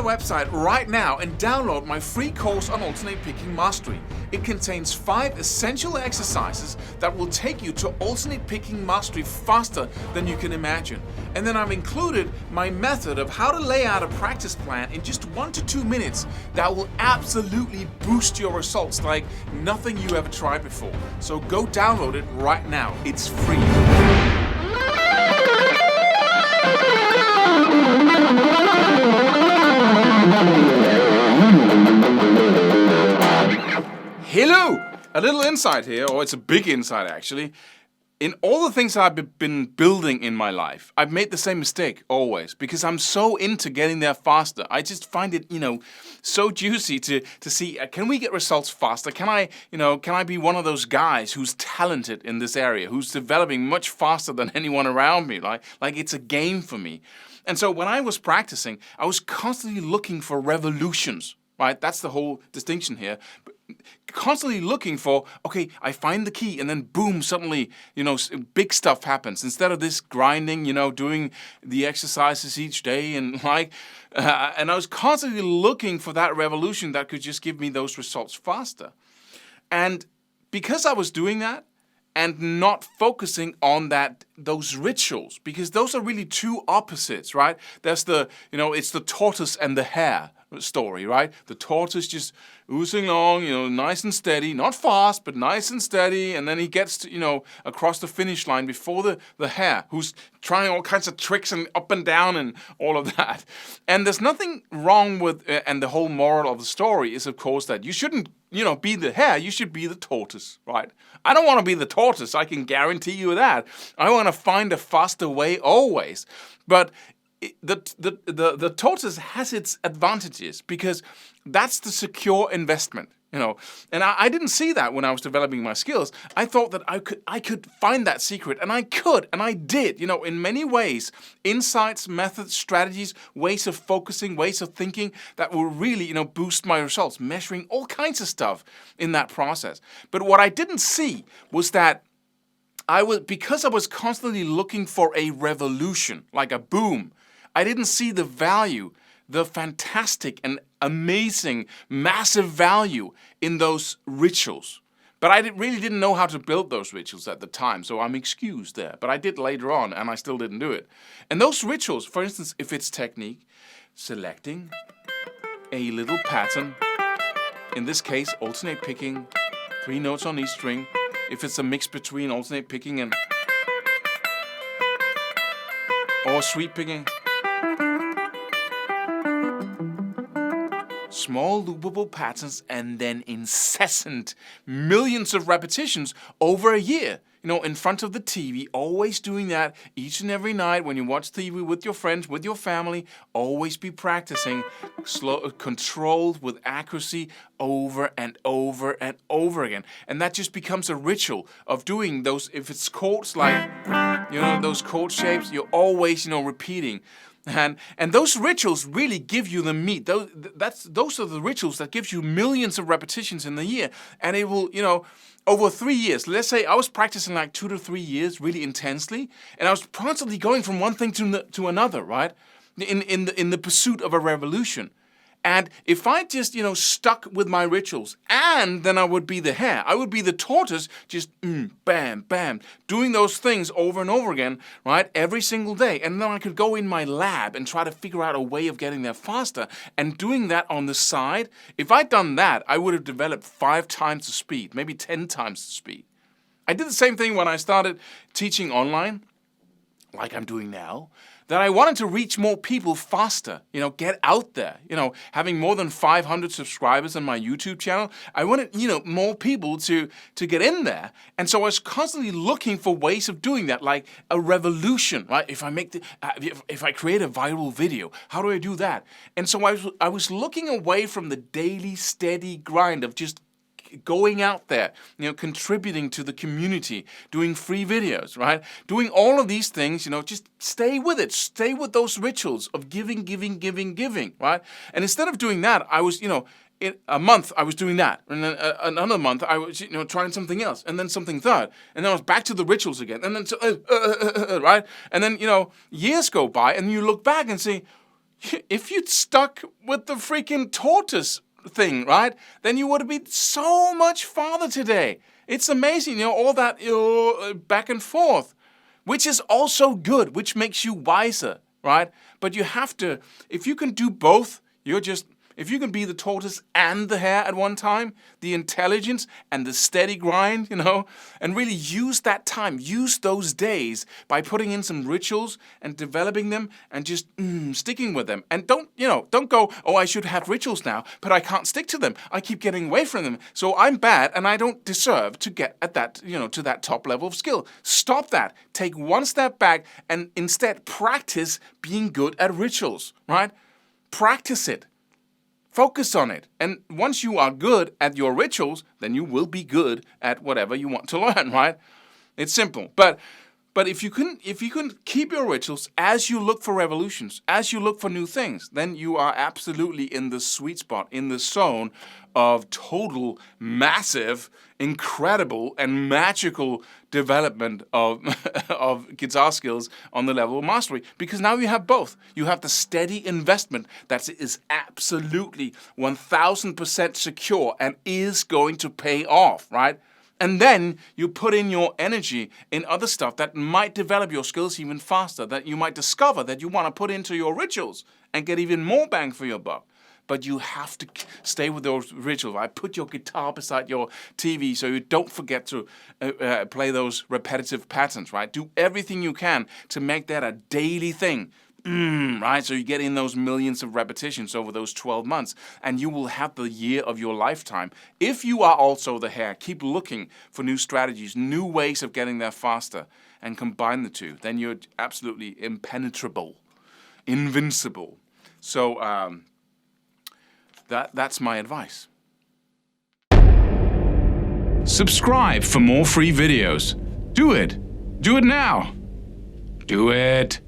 website right now and download my free course on alternate picking mastery. It contains 5 essential exercises that will take you to alternate picking mastery faster than you can imagine. And then I've included my method of how to lay out a practice plan in just 1 to 2 minutes that will absolutely boost your results like nothing you ever tried before. So go download it right now. It's free. Hello! A little insight here, or it's a big insight actually. In all the things I've been building in my life, I've made the same mistake always because I'm so into getting there faster. I just find it, so juicy to see, can we get results faster? Can I be one of those guys who's talented in this area, who's developing much faster than anyone around me? Like it's a game for me. And so when I was practicing, I was constantly looking for revolutions, right? That's the whole distinction here. Constantly looking for, okay, I find the key and then boom, suddenly, big stuff happens. Instead of this grinding, doing the exercises each day and and I was constantly looking for that revolution that could just give me those results faster. And because I was doing that and not focusing on those rituals, because those are really two opposites, right? There's it's the tortoise and the hare story, right? The tortoise just oozing along, nice and steady, not fast, but nice and steady, and then he gets to, across the finish line before the hare, who's trying all kinds of tricks and up and down and all of that. And there's nothing wrong with, and the whole moral of the story is, of course, that you shouldn't, be the hare, you should be the tortoise, right? I don't want to be the tortoise, I can guarantee you that. I want to find a faster way always. But the tortoise has its advantages because that's the secure investment, And I didn't see that when I was developing my skills. I thought that I could find that secret, and I did, in many ways. Insights, methods, strategies, ways of focusing, ways of thinking that will really, boost my results, measuring all kinds of stuff in that process. But what I didn't see was that because I was constantly looking for a revolution, like a boom, I didn't see the value, the fantastic and amazing, massive value in those rituals. But I really didn't know how to build those rituals at the time, so I'm excused there. But I did later on, and I still didn't do it. And those rituals, for instance, if it's technique, selecting a little pattern, in this case, alternate picking, 3 notes on each string. If it's a mix between alternate picking or sweep picking. Small loopable patterns and then incessant millions of repetitions over a year. In front of the TV, always doing that each and every night when you watch TV with your friends, with your family, always be practicing slow, controlled with accuracy over and over and over again. And that just becomes a ritual of doing those, if it's chords like, those chord shapes, you're always, repeating. And those rituals really give you the meat. Those are the rituals that gives you millions of repetitions in the year. And it will, over 3 years. Let's say I was practicing like 2 to 3 years really intensely. And I was constantly going from one thing to another, right? In the pursuit of a revolution. And if I just, stuck with my rituals, and then I would be the hare, I would be the tortoise, just bam, bam, doing those things over and over again, right, every single day. And then I could go in my lab and try to figure out a way of getting there faster. And doing that on the side, if I'd done that, I would have developed 5 times the speed, maybe 10 times the speed. I did the same thing when I started teaching online, like I'm doing now. That I wanted to reach more people faster, get out there, having more than 500 subscribers on my YouTube channel. I wanted, more people to get in there. And so I was constantly looking for ways of doing that, like a revolution, right? If I create a viral video, how do I do that? And so I was looking away from the daily, steady grind of just going out there, contributing to the community, doing free videos, right? Doing all of these things, just stay with it. Stay with those rituals of giving, right? And instead of doing that, I was, in a month I was doing that, and then another month I was, trying something else, and then something third, and then I was back to the rituals again, and then right, and then years go by, and you look back and say, if you'd stuck with the freaking tortoise thing, right, then you would have been so much farther today. It's amazing, all that back and forth, which is also good, which makes you wiser, right? But you have to, if you can do both, if you can be the tortoise and the hare at one time, the intelligence and the steady grind, and really use that time, use those days by putting in some rituals and developing them and just sticking with them. And don't go, oh, I should have rituals now, but I can't stick to them. I keep getting away from them. So I'm bad and I don't deserve to get at that, to that top level of skill. Stop that. Take one step back and instead practice being good at rituals, right? Practice it. Focus on it. And once you are good at your rituals, then you will be good at whatever you want to learn, right? It's simple. But if you can keep your rituals as you look for revolutions, as you look for new things, then you are absolutely in the sweet spot, in the zone of total, massive, incredible, and magical development of guitar skills on the level of mastery. Because now you have both. You have the steady investment that is absolutely 1000% secure and is going to pay off, right? And then you put in your energy in other stuff that might develop your skills even faster, that you might discover that you want to put into your rituals and get even more bang for your buck. But you have to stay with those rituals. I put your guitar beside your TV so you don't forget to play those repetitive patterns, right? Do everything you can to make that a daily thing. Right? So you get in those millions of repetitions over those 12 months, and you will have the year of your lifetime. If you are also the hare, keep looking for new strategies, new ways of getting there faster, and combine the two. Then you're absolutely impenetrable, invincible. So that's my advice. Subscribe for more free videos. Do it. Do it now. Do it.